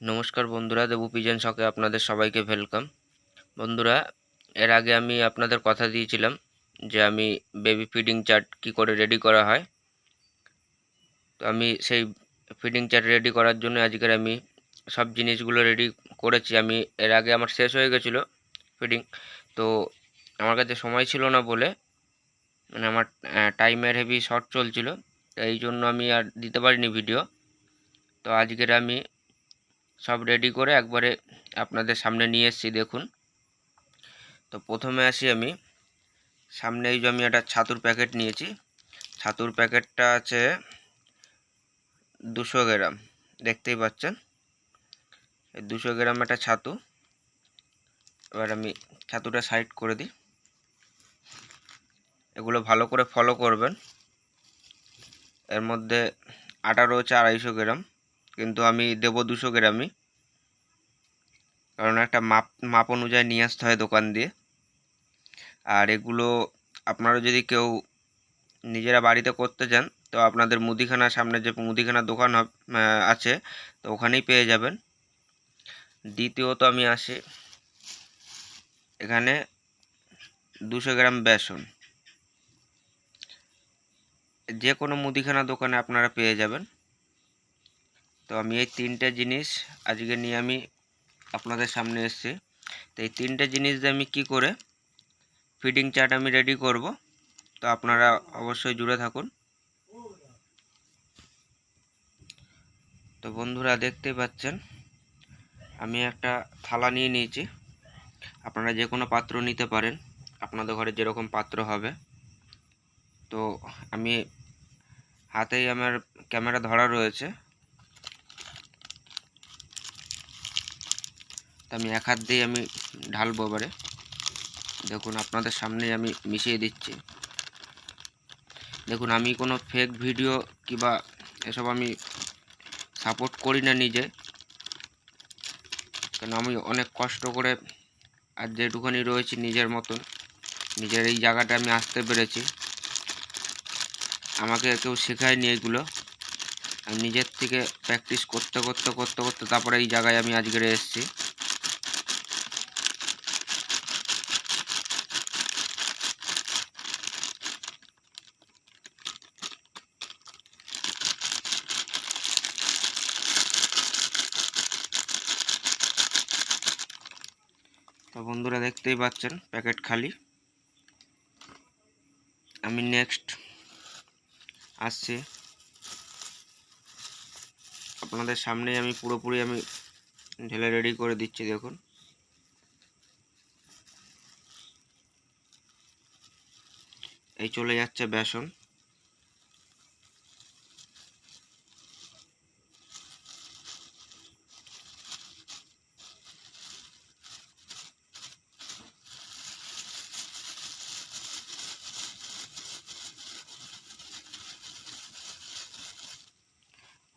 নমস্কার বন্ধুরা, দেবু পিজন শখে আপনাদের সবাইকে ওয়েলকাম। বন্ধুরা, এর আগে আমি আপনাদের কথা দিয়েছিলাম যে আমি বেবি ফিডিং চার্ট কি করে রেডি করা হয়। তো আমি সেই ফিডিং চার্ট রেডি করার জন্য আজকের আমি সব জিনিসগুলো রেডি করেছি। আমি এর আগে আমার শেষ হয়ে গেছিলো ফিডিং, তো আমার কাছে সময় ছিল না বলে, মানে আমার টাইমের হেভি শর্ট চলছিল, এই জন্য আমি আর দিতে পারিনি ভিডিও। তো আজকের আমি সব রেডি করে একবারে আপনাদের সামনে নিয়ে এসেছি, দেখুন। তো প্রথমে আসি আমি সামনে, এই যে আমি একটা ছাতুর প্যাকেট নিয়েছি। ছাতুর প্যাকেটটা আছে 200 গ্রাম, দেখতেই পাচ্ছেন। এই 200 গ্রাম একটা ছাতু। এবার আমি ছাতুটা সাইড করে দিই। এগুলো ভালো করে ফলো করবেন। এর মধ্যে আটা রয়েছে 250 গ্রাম, কিন্তু আমি দেবো 200 গ্রামই, কারণ একটা মাপ অনুযায়ী নিয়ে আসতে হয় দোকান দিয়ে। আর এগুলো আপনারা যদি কেউ নিজেরা বাড়িতে করতে চান, তো আপনাদের মুদিখানার সামনে যে মুদিখানার দোকান আছে, তো ওখানেই পেয়ে যাবেন। দ্বিতীয়ত আমি আসি এখানে 200 গ্রাম বেসন। যে কোনো মুদিখানা দোকানে আপনারা পেয়ে যাবেন। তো আমি এই তিনটে জিনিস আজকে নিয়ে আমি আপনাদের সামনে এসেছি। তো এই তিনটে জিনিস দিয়ে আমি কি করে ফিডিং চার্ট আমি রেডি করব, তো আপনারা অবশ্যই জুড়ে থাকুন। তো বন্ধুরা, দেখতেই পাচ্ছেন আমি একটা থালা নিয়ে নিয়েছি। আপনারা যে কোনো পাত্র নিতে পারেন, আপনাদের ঘরে যেরকম পাত্র হবে। তো আমি হাতেই আমার ক্যামেরা ধরা রয়েছে, তো আমি এক হাত দিয়ে আমি ঢালবো। এবারে দেখুন, আপনাদের সামনেই আমি মিশিয়ে দিচ্ছি। দেখুন, আমি কোনো ফেক ভিডিও কিংবা এসব আমি সাপোর্ট করি না নিজে, কারণ আমি অনেক কষ্ট করে আর যেটুখানি রয়েছি নিজের মতন, নিজের এই জায়গাটা আমি আসতে পেরেছি। আমাকে কেউ শেখায়নি এগুলো, আমি নিজের থেকে প্র্যাকটিস করতে করতে করতে করতে তারপরে এই জায়গায় আমি আজকের এসেছি। তো বন্ধুরা, দেখতেই পাচ্ছেন প্যাকেট খালি। আমি নেক্সট আসছি আপনাদের সামনেই, আমি পুরোপুরি আমি ঢেলে রেডি করে দিচ্ছি। দেখুন, এই চলে যাচ্ছে বেসন।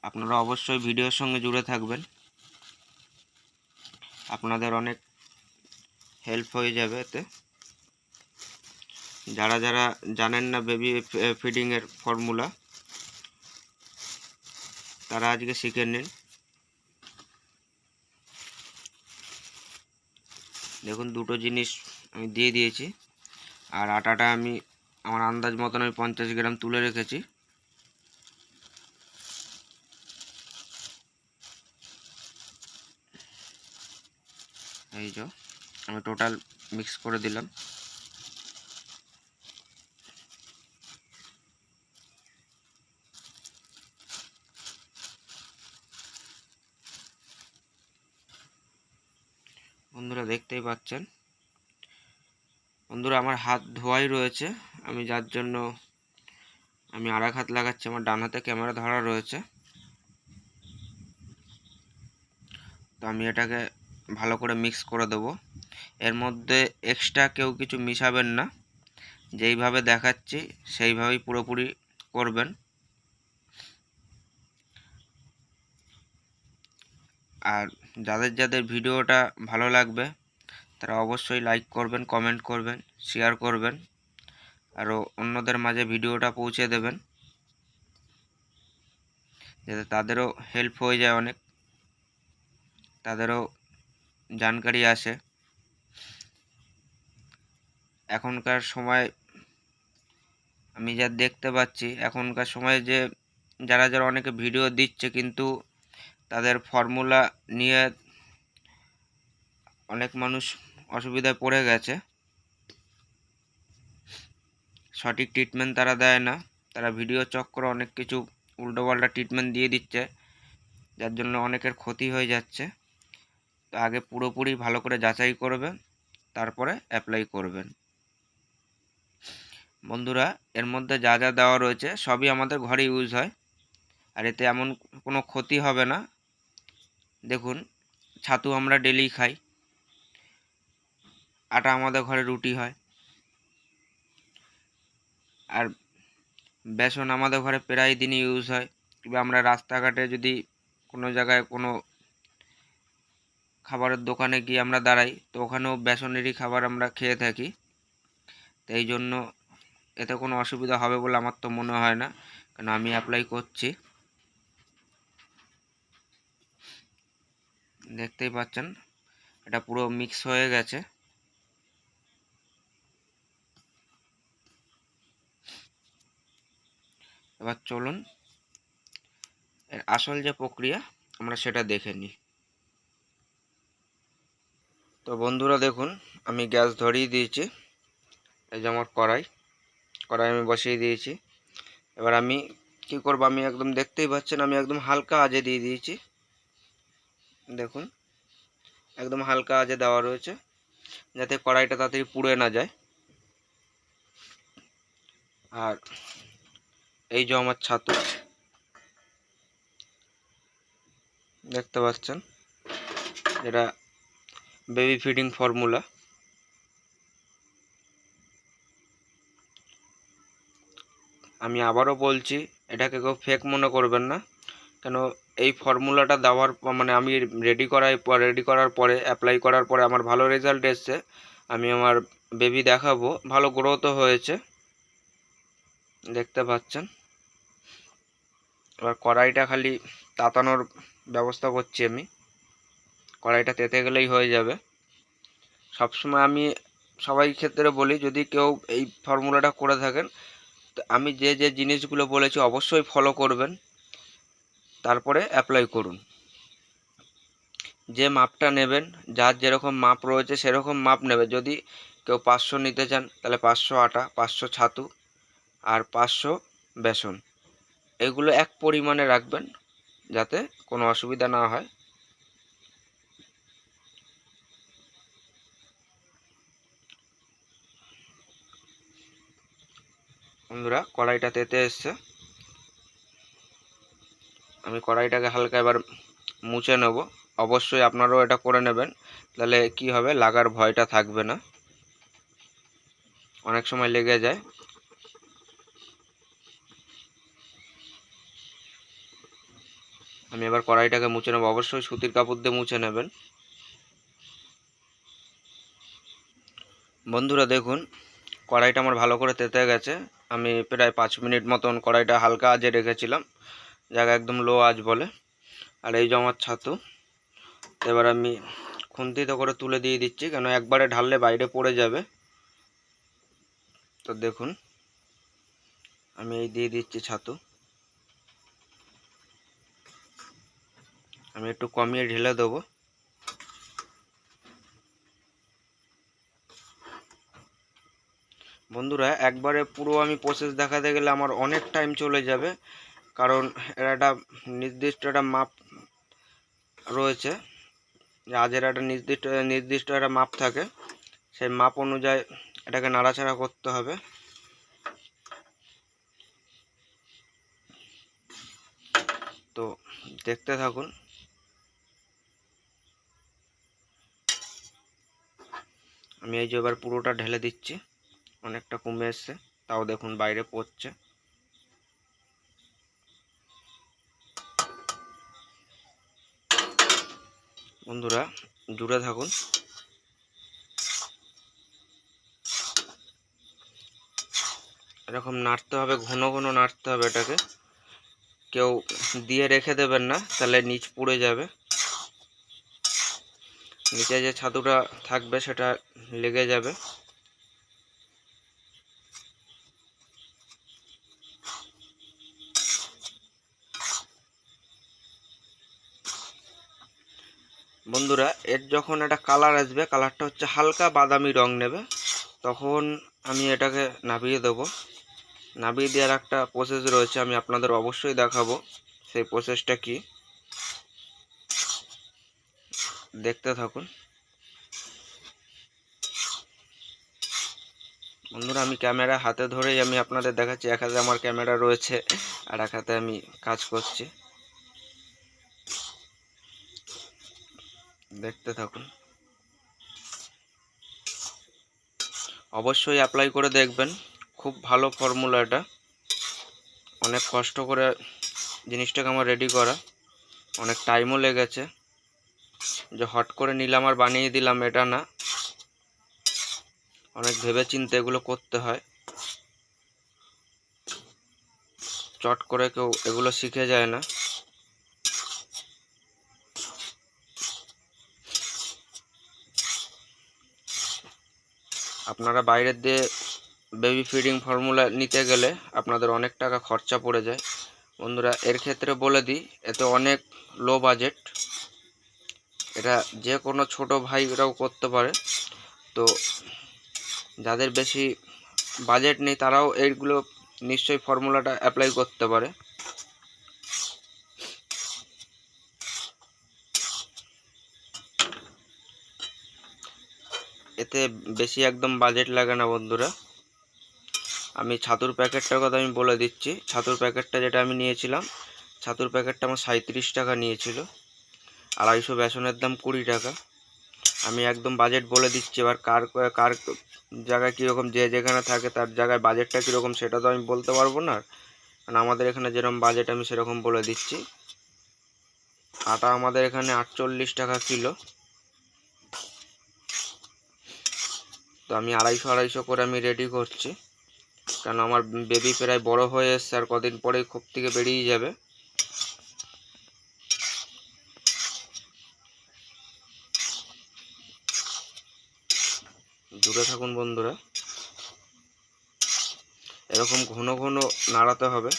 আপনারা অবশ্যই ভিডিওর সঙ্গে জুড়ে থাকবেন, আপনাদের অনেক হেল্প হয়ে যাবে এতে। যারা যারা জানেন না বেবি ফিডিংয়ের ফর্মুলা, তারা আজকে শিখে নিন। দেখুন, দুটো জিনিস আমি দিয়ে দিয়েছি। আর আটাটা আমি আমার আন্দাজ মতন আমি 50 গ্রাম তুলে রেখেছি। এই যে আমি টোটাল মিক্স করে দিলাম। বন্ধুরা, দেখতেই পাচ্ছেন। বন্ধুরা, আমার হাত ধোয়াই রয়েছে, আমি যার জন্য আমি আর এক হাত লাগাচ্ছি। আমার ডান হাতে ক্যামেরা ধরা রয়েছে। তো আমি এটাকে ভালো করে মিক্স করে দেবো। এর মধ্যে এক্সট্রা কেউ কিছু মিশাবেন না, যেইভাবে দেখাচ্ছি সেইভাবেই পুরোপুরি করবেন। আর যাদের যাদের ভিডিওটা ভালো লাগবে, তারা অবশ্যই লাইক করবেন, কমেন্ট করবেন, শেয়ার করবেন, আরও অন্যদের মাঝে ভিডিওটা পৌঁছে দেবেন, যাতে তাদেরও হেল্প হয়ে যায় অনেক। তাদেরও জানকারি আসে। এখনকার সময় আমি যা দেখতে পাচ্ছি, এখনকার সময়ে যে যারা যারা অনেকে ভিডিও দিচ্ছে, কিন্তু তাদের ফর্মুলা নিয়ে অনেক মানুষ অসুবিধায় পড়ে গেছে। সঠিক ট্রিটমেন্ট তারা দেয় না, তারা ভিডিও চক্করে অনেক কিছু উল্টোপাল্টা ট্রিটমেন্ট দিয়ে দিচ্ছে, যার জন্য অনেকের ক্ষতি হয়ে যাচ্ছে। তো আগে পুরোপুরি ভালো করে যাচাই করবেন, তারপরে অ্যাপ্লাই করবেন। বন্ধুরা, এর মধ্যে যা যা দেওয়া রয়েছে সবই আমাদের ঘরে ইউজ হয়, আর এতে এমন কোনো ক্ষতি হবে না। দেখুন, ছাতু আমরা ডেলি খাই, আটা আমাদের ঘরে রুটি হয়, আর বেসন আমাদের ঘরে প্রায় দিনই ইউজ হয়। কিংবা আমরা রাস্তাঘাটে যদি কোনো জায়গায় কোনো খাবারের দোকানে গিয়ে আমরা দাঁড়াই, তো ওখানেও বেসনেরই খাবার আমরা খেয়ে থাকি। তো এই জন্য এতে কোনো অসুবিধা হবে বলে আমার তো মনে হয় না, কারণ আমি অ্যাপ্লাই করছি। দেখতেই পাচ্ছেন এটা পুরো মিক্স হয়ে গেছে। এবার চলুন এর আসল যে প্রক্রিয়া আমরা সেটা দেখে নিই। তো বন্ধুরা দেখুন, আমি গ্যাস ধরিয়ে দিয়েছি। এই যে আমার কড়াই আমি বসিয়ে দিয়েছি। এবার আমি কি করব, আমি একদম দেখতেই পাচ্ছেন আমি একদম হালকা আঁচে দিয়ে দিয়েছি। দেখুন, একদম হালকা আঁচে দেওয়া রয়েছে, যাতে কড়াইটা তাড়াতাড়ি পুড়ে না যায়। আর এই যে আমার ছাতু দেখতে পাচ্ছেন, এটা বেবি ফিডিং ফর্মুলা। আমি আবারও বলছি, এটাকে কেউ ফেক মনে করবেন না, কেন এই ফর্মুলাটা দেওয়ার মানে আমি রেডি করার পরে অ্যাপ্লাই করার পরে আমার ভালো রেজাল্ট এসছে। আমি আমার বেবি দেখাবো, ভালো গ্রোথও হয়েছে, দেখতে পাচ্ছেন। এবার কড়াইটা খালি তাতানোর ব্যবস্থা করছি আমি, কড়াইটা তেতে গেলেই হয়ে যাবে। সবসময় আমি সবাই ক্ষেত্রে বলি, যদি কেউ এই ফর্মুলাটা করে থাকেন, তো আমি যে যে জিনিসগুলো বলেছি অবশ্যই ফলো করবেন, তারপরে অ্যাপ্লাই করুন। যে মাপটা নেবেন, যার যেরকম মাপ রয়েছে সেরকম মাপ নেবে। যদি কেউ 500 নিতে চান, তাহলে 500 আটা, 500 ছাতু আর 500 বেসন, এগুলো এক পরিমাণে রাখবেন, যাতে কোনো অসুবিধা না হয়। বন্ধুরা, কড়াইটা তেতে এসছে, আমি কড়াইটাকে হালকা এবার মুছে নেব। অবশ্যই আপনারাও এটা করে নেবেন, তাহলে কি হবে, লাগার ভয়টা থাকবে না, অনেক সময় লেগে যায়। আমি এবার কড়াইটাকে মুছে নেব, অবশ্যই সুতির কাপড় দিয়ে মুছে নেবেন। বন্ধুরা দেখুন, কড়াইটা আমার ভালো করে তেতে গেছে। আমি প্রায় 5 মিনিট মতন কড়াইটা হালকা আঁচে রেখেছিলাম, জায়গা একদম লো আঁচ বলে। আর এই যে আমার ছাতু, এবার আমি খুন্তিতে করে তুলে দিয়ে দিচ্ছি, কেন একবারে ঢাললে বাইরে পড়ে যাবে। তো দেখুন, আমি এই দিয়ে দিচ্ছি ছাতু। আমি একটু কমিয়ে ঢেলে দেবো। বন্ধুরা, একবারে পুরো আমি প্রসেস দেখাতে গেলে আমার অনেক টাইম চলে যাবে, কারণ এর একটা নির্দিষ্ট একটা মাপ রয়েছে, আজের একটা নির্দিষ্ট একটা মাপ থাকে, সেই মাপ অনুযায়ী এটাকে নাড়াচাড়া করতে হবে। তো দেখতে থাকুন। আমি এই যে এবার পুরোটা ঢেলে দিচ্ছি, অনেকটা কমে এসছে, তাও দেখুন বাইরে পড়ছে। বন্ধুরা, জুড়ে থাকুন। এরকম নাড়তে হবে, ঘন ঘন নাড়তে হবে এটাকে, কেউ দিয়ে রেখে দেবেন না, তাহলে নিচ পুড়ে যাবে। নিচে যে ছাতুটা থাকবে সেটা লেগে যাবে। বন্ধুরা এর যখন একটা কালার আসবে, কালারটা হচ্ছে হালকা বাদামি রং নেবে, তখন আমি এটাকে নামিয়ে দেবো। নামিয়ে দেওয়ার একটা প্রসেস রয়েছে, আমি আপনাদের অবশ্যই দেখাবো সেই প্রসেসটা কি, দেখতে থাকুন। বন্ধুরা আমি ক্যামেরা হাতে ধরেই আমি আপনাদের দেখাচ্ছি, এক হাতে আমার ক্যামেরা রয়েছে আর এক হাতে আমি কাজ করছি, দেখতে থাকুন। অবশ্যই অ্যাপ্লাই করে দেখবেন, খুব ভালো ফর্মুলা এটা। অনেক কষ্ট করে জিনিসটাকে আমার রেডি করা, অনেক টাইমও লেগেছে, যে হট করে নিলাম আর বানিয়ে দিলাম এটা না, অনেক ভেবে চিন্তে এগুলো করতে হয়। চট করে কেউ এগুলো শিখে যায় না। আপনারা বাইরের দিয়ে বেবি ফিডিং ফর্মুলা নিতে গেলে আপনাদের অনেক টাকা খরচা পড়ে যায়। বন্ধুরা এর ক্ষেত্রে বলে দিই, এতে অনেক লো বাজেট, এটা যে কোনো ছোট ভাইরাও করতে পারে। তো যাদের বেশি বাজেট নেই তারাও এইগুলো নিশ্চয়ই ফর্মুলাটা অ্যাপ্লাই করতে পারে। এতে বেশি একদম বাজেট লাগে না বন্ধুরা। আমি ছাতুর প্যাকেটটার কথা আমি বলে দিচ্ছি। ছাতুর প্যাকেটটা যেটা আমি নিয়েছিলাম, ছাতুর প্যাকেটটা আমার 37 টাকা নিয়েছিল, 250 বেসনের দাম 20 টাকা। আমি একদম বাজেট বলে দিচ্ছি, এবার কার কার জায়গায় কীরকম, যে যেখানে থাকে তার জায়গায় বাজেটটা কীরকম সেটা তো আমি বলতে পারবো না, কারণ আমাদের এখানে যেরকম বাজেট আমি সেরকম বলে দিচ্ছি। আটা আমাদের এখানে 48 টাকা কিলো, তো আমি 250 করে আমি রেডি করছি, কারণ আমার বেবি প্রায় বড় হয়ে এসছে আর কদিন পরেই খোপ থেকে বেরিয়ে যাবে। জুড়ে থাকুন বন্ধুরা, এরকম ঘন ঘন নাড়াতে হবে,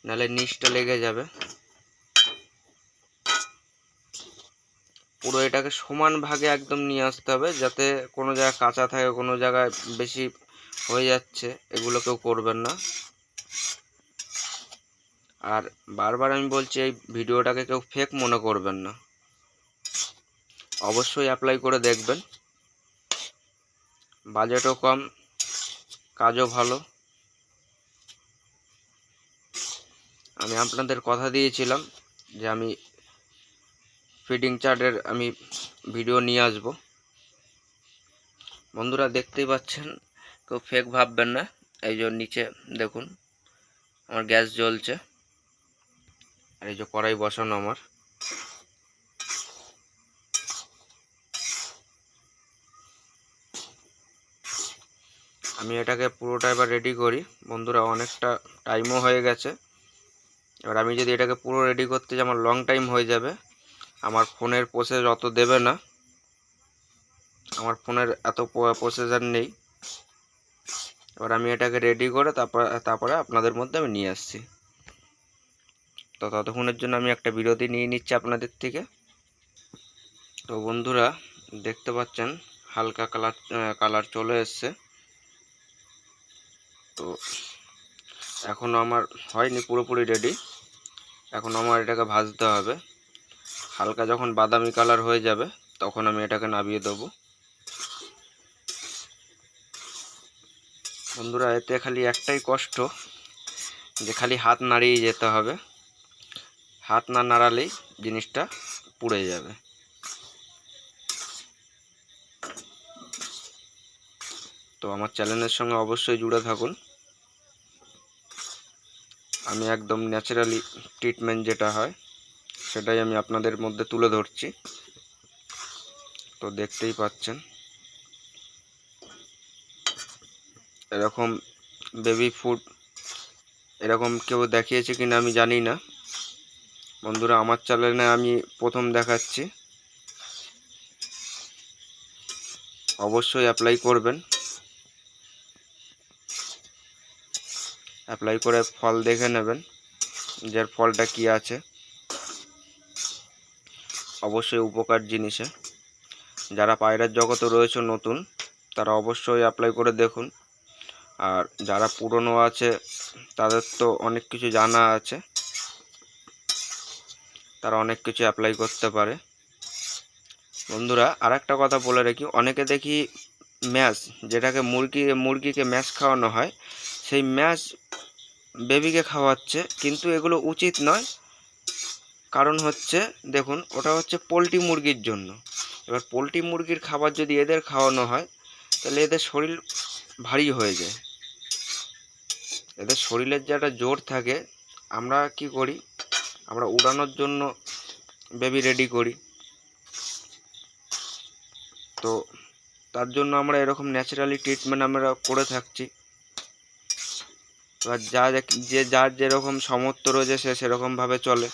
নাহলে নিচটা লেগে যাবে। পুরো এটাকে সমান ভাগে একদম নিয়ে আসতে হবে, যাতে কোনো জায়গায় কাঁচা থাকে, কোনো জায়গায় বেশি হয়ে যাচ্ছে, এগুলো কেউ করবেন না। আর বারবার আমি বলছি, এই ভিডিওটাকে কেউ ফেক মনে করবেন না, অবশ্যই অ্যাপ্লাই করে দেখবেন। বাজেটও কম, কাজও ভালো। আমি আপনাদের কথা দিয়েছিলাম যে আমি ফিডিং চার্টের আমি ভিডিও নিয়ে আসব। বন্ধুরা দেখতেই পাচ্ছেন, কেউ ফেক ভাববেন না। এই যে নিচে দেখুন আমার গ্যাস জ্বলছে, আর এই যে কড়াই বসানো আমার। আমি এটাকে পুরোটা এবার রেডি করি। বন্ধুরা অনেকটা টাইমও হয়ে গেছে, এবার আমি যদি এটাকে পুরো রেডি করতে যাই আমার লং টাইম হয়ে যাবে। আমার ফোনের প্রসেস অত দেবে না, আমার ফোনের এত প্রসেসর নেই। এবার আমি এটাকে রেডি করে তারপরে আপনাদের মধ্যে আমি নিয়ে আসছি। তো ততক্ষণের জন্য আমি একটা বিরতি নিয়ে নিচ্ছি আপনাদের থেকে। তো বন্ধুরা দেখতে পাচ্ছেন হালকা কালার চলে এসছে। তো এখনও আমার হয়নি পুরোপুরি রেডি, এখন আমার এটাকে ভাজতে হবে। হালকা যখন বাদামি কালার হয়ে যাবে তখন আমি এটাকে নামিয়ে দেবো। বন্ধুরা এতে খালি একটাই কষ্ট, যে খালি হাত নাড়িয়ে যেতে হবে, হাত না নাড়ালেই জিনিসটা পুড়ে যাবে। তো আমার চ্যানেলের সঙ্গে অবশ্যই জুড়ে থাকুন। আমি একদম ন্যাচারালি ট্রিটমেন্ট যেটা হয় সেটাই আমি আপনাদের মধ্যে তুলে ধরছি। তো দেখতেই পাচ্ছেন এরকম বেবি ফুড এরকম কেউ দেখিয়েছে কিনা আমি জানি না। বন্ধুরা আমার চ্যানেলে আমি প্রথম দেখাচ্ছি। অবশ্যই অ্যাপ্লাই করবেন। অ্যাপ্লাই করে ফল দেখে নেবেন যে ফলটা কি আছে। অবশ্যই উপকার জিনিসে যারা পায়রার জগতে রয়েছে নতুন, তারা অবশ্যই অ্যাপ্লাই করে দেখুন। আর যারা পুরনো আছে তাদের তো অনেক কিছু জানা আছে, তারা অনেক কিছু অ্যাপ্লাই করতে পারে। বন্ধুরা আর একটা কথা বলে রাখি, অনেকে দেখি ম্যাশ, যেটাকে মুরগিকে ম্যাশ খাওয়ানো হয়, সেই ম্যাশ বেবিকে খাওয়াচ্ছে, কিন্তু এগুলো উচিত নয়। কারণ হচ্ছে দেখুন, ওটা হচ্ছে পোলট্রি মুরগির জন্য। এবার পোলট্রি মুরগির খাবার যদি এদের খাওয়ানো হয়, তাহলে এদের শরীর ভারী হয়ে যায়। এদের শরীরের যে একটা জোর থাকে, আমরা কি করি, আমরা উড়ানোর জন্য বেবি রেডি করি, তো তার জন্য আমরা এরকম ন্যাচারালি ট্রিটমেন্ট আমরা করে থাকছি। এবার যার যেরকম সামর্থ্য রয়েছে সে সেরকমভাবে চলে।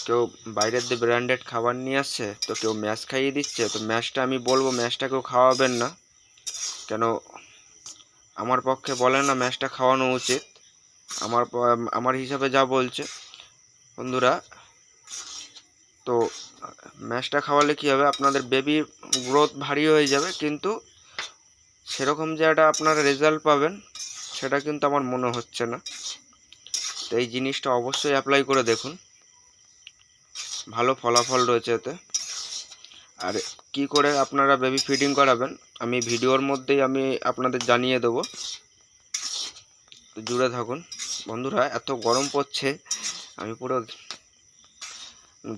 কেউ বাইরের দিয়ে ব্র্যান্ডেড খাবার নিয়ে আসছে, তো কেউ ম্যাশ খাইয়ে দিচ্ছে, তো ম্যাশটা আমি বলবো ম্যাশটা কেউ খাওয়াবেন না। কেন আমার পক্ষে বলে না ম্যাশটা খাওয়ানো উচিত, আমার হিসাবে যা বলছে বন্ধুরা। তো ম্যাশটা খাওয়ালে কি হবে, আপনাদের বেবি গ্রোথ ভারী হয়ে যাবে, কিন্তু সেরকম যে একটা আপনারা রেজাল্ট পাবেন সেটা কিন্তু আমার মনে হচ্ছে না। তো এই জিনিসটা অবশ্যই অ্যাপ্লাই করে দেখুন, ভালো ফলাফল রয়েছে এতে। আর কি করে আপনারা বেবি ফিডিং করাবেন আমি ভিডিওর মধ্যেই আমি আপনাদের জানিয়ে দেবো, জুড়ে থাকুন। বন্ধুরা এত গরম পড়ছে, আমি পুরো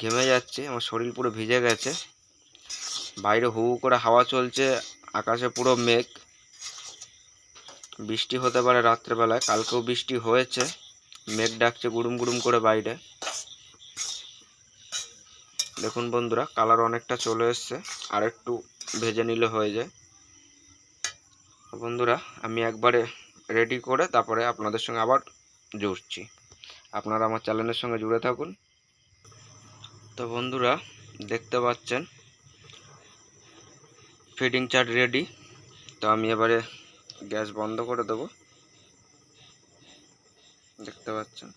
ঘেমে যাচ্ছি, আমার শরীর পুরো ভিজে গেছে। বাইরে হু হু করে হাওয়া চলছে, আকাশে পুরো মেঘ, বৃষ্টি হতে পারে রাত্রেবেলায়। কালকেও বৃষ্টি হয়েছে, মেঘ ডাকছে গুড়ুম গুড়ুম করে বাইরে। দেখুন বন্ধুরা কালার অনেকটা চলে এসছে, আর একটু ভেজে নিলে হয়ে যায়। বন্ধুরা আমি একবারে রেডি করে তারপরে আপনাদের সঙ্গে আবার জুড়ছি, আপনারা আমার চ্যানেলের সঙ্গে জুড়ে থাকুন। তো বন্ধুরা দেখতে পাচ্ছেন ফিডিং চার্ট রেডি। তো আমি এবারে গ্যাস বন্ধ করে দেবো, দেখতে পাচ্ছেন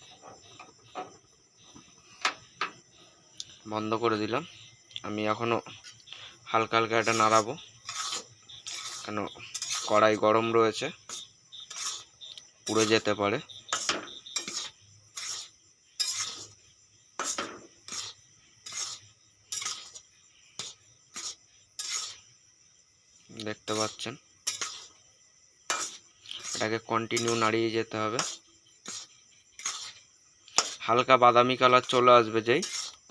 বন্ধ করে দিলাম। আমি এখনও হালকা হালকা এটা নাড়াবো, কেন কড়াই গরম রয়েছে, পুড়ে যেতে পারে। দেখতে পাচ্ছেন এটাকে কন্টিনিউ নাড়িয়ে যেতে হবে। হালকা বাদামি কালার চলে আসবে যেই,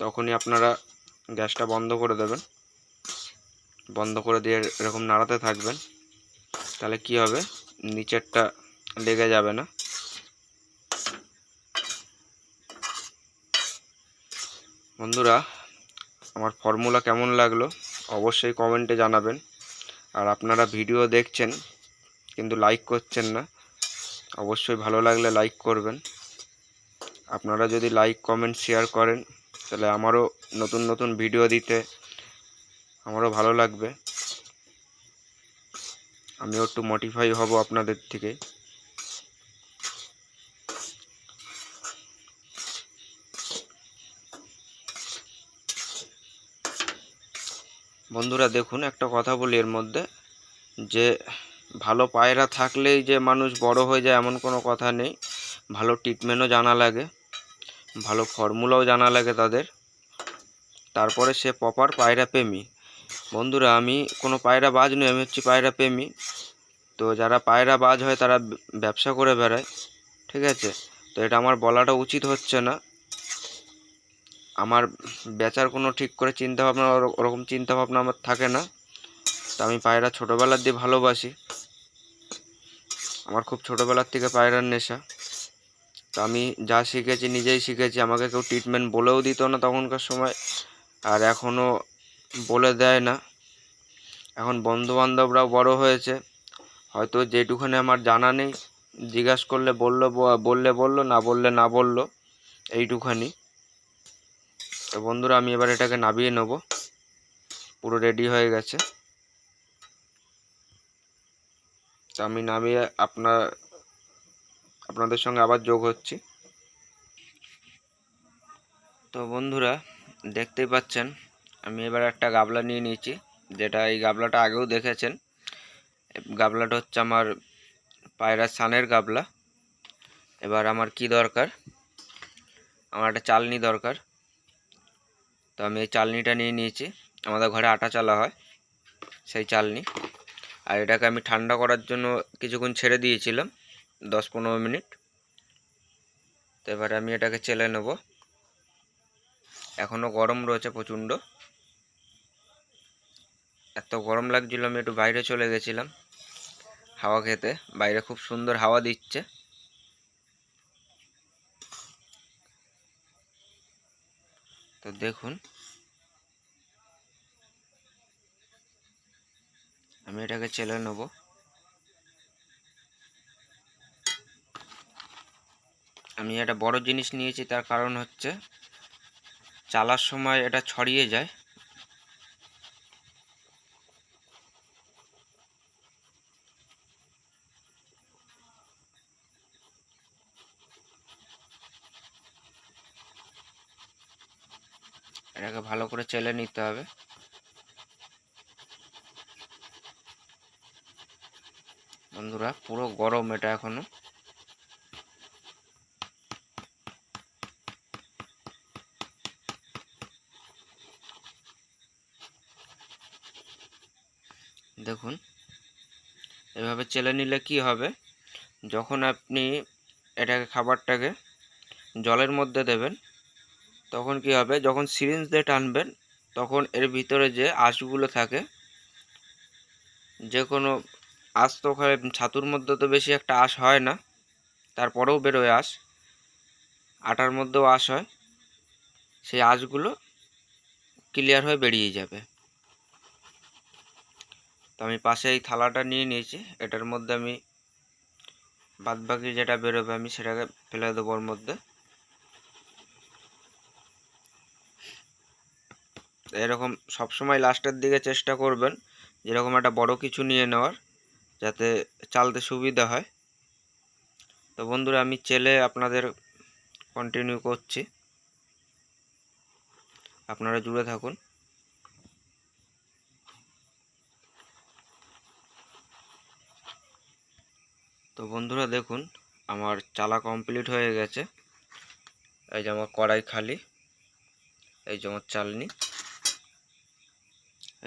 তখনই আপনারা গ্যাসটা বন্ধ করে দেবেন। বন্ধ করে দিয়ে এরকম নাড়াতে থাকবেন, তাহলে কি হবে, নিচেরটা লেগে যাবে না। বন্ধুরা আমার ফর্মুলা কেমন লাগলো অবশ্যই কমেন্টে জানাবেন। আর আপনারা ভিডিও দেখছেন কিন্তু লাইক করছেন না, অবশ্যই ভালো লাগলে লাইক করবেন। আপনারা যদি লাইক কমেন্ট শেয়ার করেন তাহলে আমারও নতুন নতুন ভিডিও দিতে আমারও ভালো লাগবে, আমিও একটু মোটিফাই হব আপনাদের থেকে। বন্ধুরা দেখুন একটা কথা বলি এর মধ্যে, যে ভালো পায়রা থাকলেই যে মানুষ বড় হয়ে যায় এমন কোনো কথা নেই। ভালো ট্রিটমেন্টও জানা লাগে, ভালো ফর্মুলাও জানা লাগে তাদের, তারপরে সে প্রপার পায়রা প্রেমী। বন্ধুরা আমি কোনো পায়রা বাজ নই, আমি হচ্ছি পায়রা প্রেমী। তো যারা পায়রা বাজ হয় তারা ব্যবসা করে বেড়ায়, ঠিক আছে। তো এটা আমার বলাটা উচিত হচ্ছে না, আমার বেচার কোনো ঠিক করে চিন্তাভাবনা ওরকম চিন্তাভাবনা আমার থাকে না। তো আমি পায়রা ছোটোবেলার দিয়ে ভালোবাসি, আমার খুব ছোটোবেলার থেকে পায়রার নেশা। তো আমি যা শিখেছি নিজেই শিখেছি, আমাকে কেউ ট্রিটমেন্ট বলেও দিত না তখনকার সময়, আর এখনও বলে দেয় না। এখন বন্ধুবান্ধবরাও বড় হয়েছে, হয়তো যেটুখানি আমার জানা নেই জিজ্ঞাসা করলে বললো, বললে বললো, না বললে না বললো, এইটুখানি। তো বন্ধুরা আমি এবার এটাকে নামিয়ে নেব, পুরো রেডি হয়ে গেছে। তো আমি নামিয়ে আপনাদের সঙ্গে আবার যোগ হচ্ছি। তো বন্ধুরা দেখতেই পাচ্ছেন আমি এবার একটা গাবলা নিয়ে নিয়েছি, যেটা এই গাবলাটা আগেও দেখেছেন। গাবলাটা হচ্ছে আমার পায়রা সানের গাবলা। এবার আমার কি দরকার, আমার একটা চালনি দরকার। তো আমি এই চালনিটা নিয়ে নিয়েছি, আমাদের ঘরে আটা চালা হয় সেই চালনি। আর এটাকে আমি ঠান্ডা করার জন্য কিছুক্ষণ ছেড়ে দিয়েছিলাম, 10-15 মিনিট। তো এবার আমি এটাকে চেলে নেব। এখনও গরম রয়েছে প্রচণ্ড, এত গরম লাগছিল আমি একটু বাইরে চলে গেছিলাম হাওয়া খেতে। বাইরে খুব সুন্দর হাওয়া দিচ্ছে। তো দেখুন আমি এটাকে চেলে নেব। আমি একটা বড় জিনিস নিয়েছি, তার কারণ হচ্ছে চালার সময় এটা ছড়িয়ে যায়। এটাকে ভালো করে চেলে নিতে হবে। বন্ধুরা পুরো গরম এটা এখনো। দেখুন এভাবে চেলে নিলে কি হবে, যখন আপনি খাবারটাকে জলের মধ্যে দেবেন, তখন কি হবে, যখন সিরিঞ্জ দিয়ে টানবেন তখন এর ভিতরে যে আঁশগুলো থাকে, যে কোনো আঁশ তো ছাতুর মধ্যে তো বেশি একটা আঁশ হয় না, তারপরেও বেরোয় আঁশ। আটার মধ্যেও আঁশ হয়, সেই আঁশগুলো ক্লিয়ার হয়ে বেরিয়ে যাবে। তো আমি পাশে এই থালাটা নিয়ে নিয়েছি, এটার মধ্যে আমি বাদবাকি যেটা বেরোবে আমি সেটাকে ফেলে দেবো ওর মধ্যে। এরকম সবসময় লাস্টের দিকে চেষ্টা করবেন যেরকম একটা বড় কিছু নিয়ে নেওয়ার, যাতে চালতে সুবিধা হয়। তো বন্ধুরা আমি চেলে আপনাদের কন্টিনিউ করছি, আপনারা জুড়ে থাকুন। তো বন্ধুরা দেখুন আমার চালা কমপ্লিট হয়ে গেছে। এই যে আমার কড়াই খালি, এই যে আমার চালনি,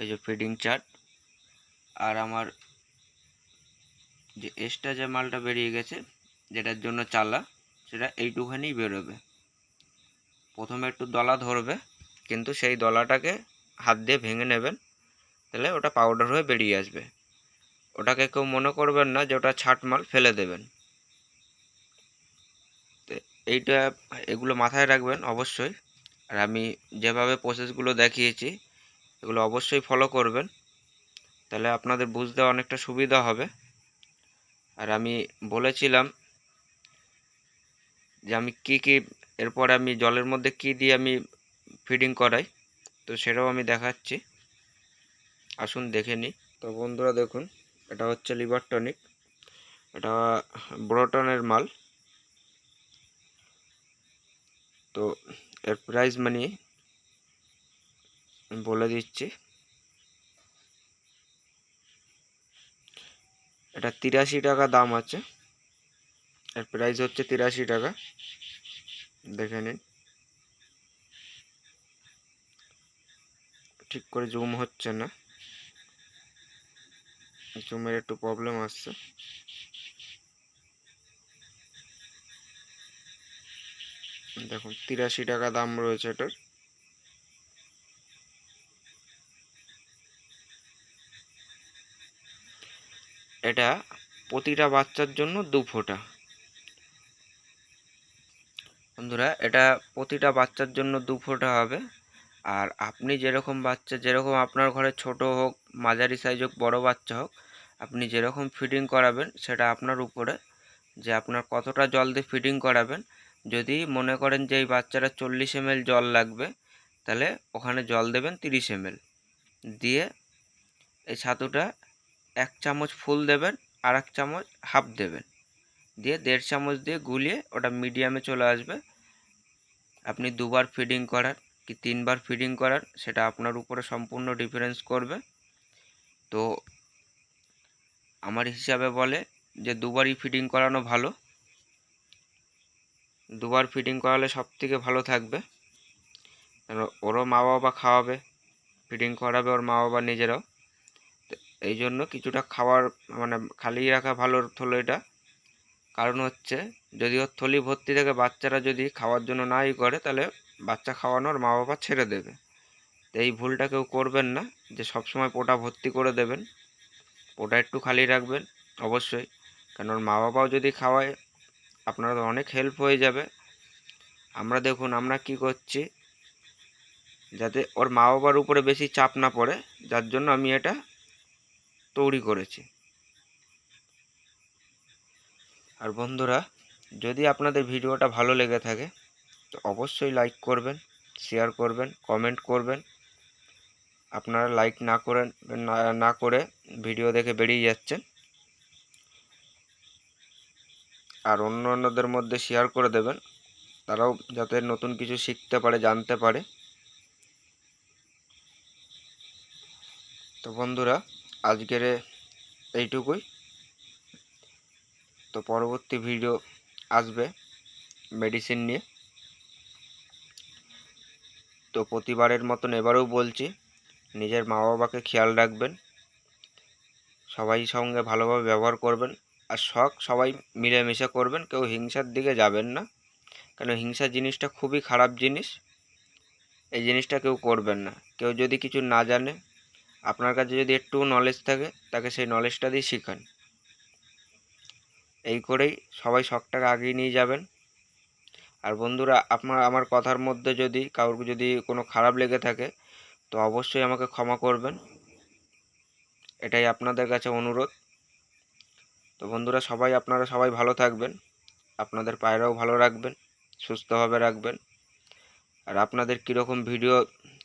এই যে ফিডিং চার্ট, আর আমার যে এক্সট্রা যে মালটা বেরিয়ে গেছে যেটার জন্য চালা, সেটা এইটুখানি বেরোবে। প্রথমে একটু দলা ধরবে, কিন্তু সেই দলাটাকে হাত দিয়ে ভেঙে নেবেন, তাহলে ওটা পাউডার হয়ে বেরিয়ে আসবে। ওটাকে কেউ মনে করবেন না যে ওটা ছাট মাল, ফেলে দেবেন। তো এগুলো মাথায় রাখবেন অবশ্যই। আর আমি যেভাবে প্রসেসগুলো দেখিয়েছি এগুলো অবশ্যই ফলো করবেন, তাহলে আপনাদের বুঝতে অনেকটা সুবিধা হবে। আর আমি বলেছিলাম যে আমি কি এরপরে আমি জলের মধ্যে কি দিয়ে আমি ফিডিং করাই, তো সেটাও আমি দেখাচ্ছি, আসুন দেখে নিই। তো বন্ধুরা দেখুন এটা হচ্ছে লিভার টনিক, এটা ব্রোটনের মাল। তো এর প্রাইস মানি বলে দিচ্ছি, এটা 83 টাকা দাম আছে। এর প্রাইস হচ্ছে 83 টাকা, দেখে নিন। ঠিক করে জুম হচ্ছে না, জুমের একটু প্রবলেম আসছে। দেখুন 83 টাকা দাম রয়েছে এটার। এটা প্রতিটা বাচ্চার জন্য 2 ফোঁটা। বন্ধুরা এটা প্রতিটা বাচ্চার জন্য 2 ফোঁটা হবে। আর আপনি যেরকম বাচ্চা, যেরকম আপনার ঘরে ছোট হোক, মাঝারি সাইজ হোক, বড় বাচ্চা হোক, আপনি যেরকম ফিডিং করাবেন সেটা আপনার উপরে, যে আপনার কতটা জল দিয়ে ফিডিং করাবেন। যদি মনে করেন যে এই বাচ্চারা 40 ml জল লাগবে, তাহলে ওখানে জল দেবেন 30 ml, দিয়ে এই ছাতুটা 1 চামচ ফুল দেবেন আর 1 চামচ হাফ দেবেন, দিয়ে 1.5 চামচ দিয়ে গুলিয়ে ওটা মিডিয়ামে চলে আসবে। আপনি 2বার ফিডিং করান কি 3বার ফিডিং করান সেটা আপনার উপরে সম্পূর্ণ ডিফারেন্স করবে। তো আমার হিসাবে বলে যে 2বারই ফিডিং করানো ভালো, 2বার ফিডিং করালে সবথেকে ভালো থাকবে। ওরও মা বাবা খাওয়াবে, ফিডিং করাবে ওর মা বাবা নিজেরাও। এই জন্য কিছুটা খাওয়ার মানে খালি রাখা ভালো থলিটা। কারণ হচ্ছে যদি ওর থলি ভর্তি থাকে বাচ্চারা যদি খাওয়ার জন্য নাই করে তাহলে বাচ্চা খাওয়ানোর মা বাবা ছেড়ে দেবে। তো এই ভুলটা কেউ করবেন না যে সবসময় পোটা ভর্তি করে দেবেন, পোটা একটু খালি রাখবেন অবশ্যই। কারণ ওর মা বাবাও যদি খাওয়ায় আপনার তো অনেক হেল্প হয়ে যাবে। আমরা দেখুন আমরা কি করছি, যাতে ওর মা বাবার উপরে বেশি চাপ না পড়ে, যার জন্য আমি এটা তৈরি করেছি। আর বন্ধুরা, যদি আপনাদের ভিডিওটা ভালো লেগে থাকে তো অবশ্যই লাইক করবেন, শেয়ার করবেন, কমেন্ট করবেন। আপনারা লাইক না করে ভিডিও দেখে বেরিয়ে যাচ্ছেন। আর অন্যদের মধ্যে শেয়ার করে দেবেন, তারাও যাতে নতুন কিছু শিখতে পারে, জানতে পারে। তো বন্ধুরা, আজকের এইটুকুই। তো পরবর্তী ভিডিও আসবে মেডিসিন নিয়ে। তো প্রতিবারের মতন এবারেও বলছি, নিজের মা বাবাকে খেয়াল রাখবেন, সবাই সঙ্গে ভালোভাবে ব্যবহার করবেন, আর সবাই মিলেমিশে করবেন, কেউ হিংসার দিকে যাবেন না। কারণ হিংসা জিনিসটা খুবই খারাপ জিনিস, এই জিনিসটা কেউ করবেন না। কেউ যদি কিছু না জানে, আপনার কাছে যদি একটু নলেজ থাকে তাকে সেই নলেজটা দিয়ে শেখান। এই করেই সবাই শখটাকে আগিয়ে নিয়ে যাবেন। আর বন্ধুরা, আমার কথার মধ্যে যদি কারোর যদি কোনো খারাপ লেগে থাকে তো অবশ্যই আমাকে ক্ষমা করবেন, এটাই আপনাদের কাছে অনুরোধ। তো বন্ধুরা, আপনারা সবাই ভালো থাকবেন, আপনাদের পায়রাও ভালো রাখবেন, সুস্থভাবে রাখবেন। আর আপনাদের কীরকম ভিডিও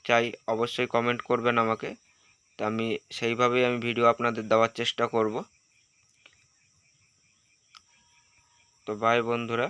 চাই অবশ্যই কমেন্ট করবেন আমাকে, তো আমি সেইভাবেই ভিডিও আপনাদের দেওয়ার চেষ্টা করব। তো বাই বন্ধুরা।